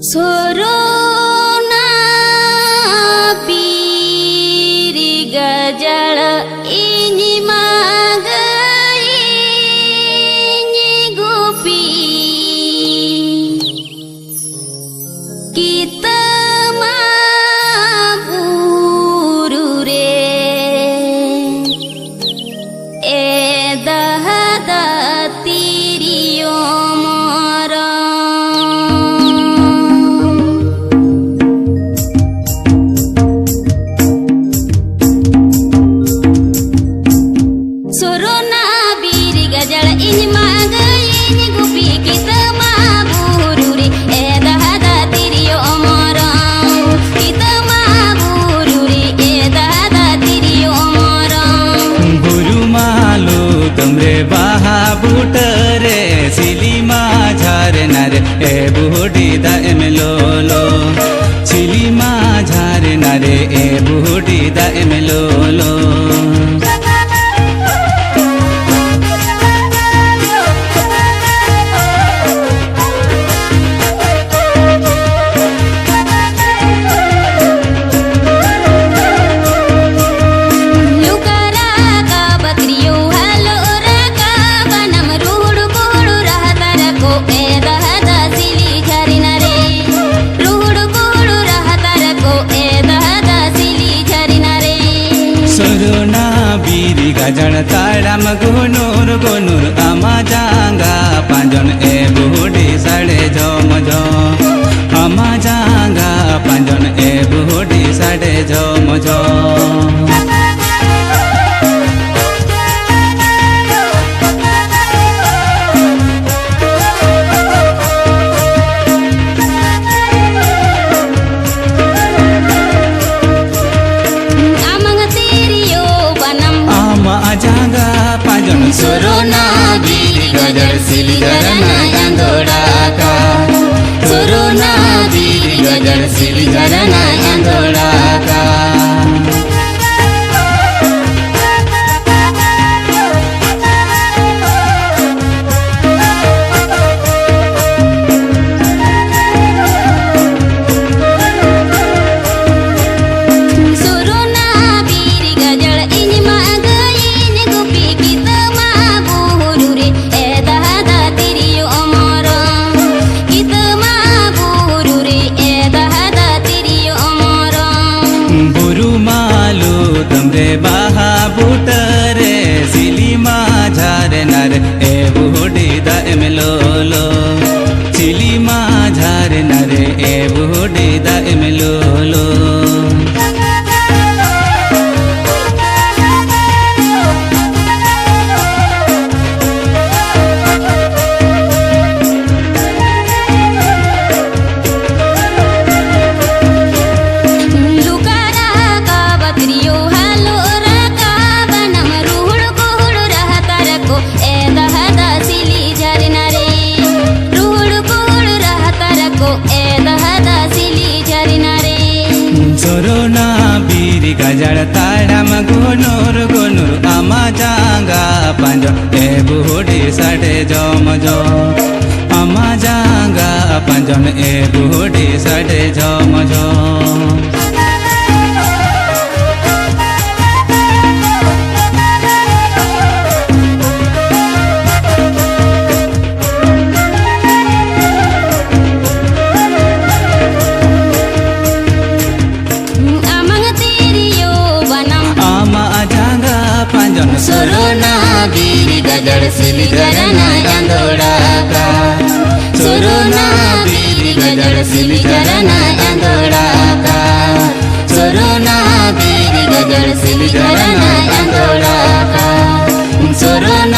सोरोना पीरी गजल इनी मागई इनी गोपी कितमा बुरु रे ए दहदा तिरियो बुटरे सिली माझार नरे ए बुढ़ी दाम लोलो सिली माझार नरे ए बुढ़ी दाम लोलो गजन ताड़म गुनूर गुनूर आमा जांगा पांजन ए बुढ़ी साड़े झम झम आमा जांगा पांजन ए बुढ़ी साड़े झम झम सोरोना बीरी गजल सिली घरना अंधोड़ा का सोरोना बीरी गजल सिली घरना अंधोड़ा का बाहा बुटरे सिली माझार नर ए बुढ़ी दाम लोलो सिली माझार नर ए बुढ़ी दाम लोलो सोरोना बीरी गजल ताड़म गुनूर गुनूर आमा जांगा पांजो ए बुढ़ी साड़े झम झम आमा जांगा पांजन ए बुढ़ी साड़े झम झम सोरोना बीरी गजल सिली घरना अंधोड़ा का सोरोना बीरी गजल सिली घरना अंधोड़ा का सोरोना बीरी गजल सिली घरना अंधोड़ा का सोरोना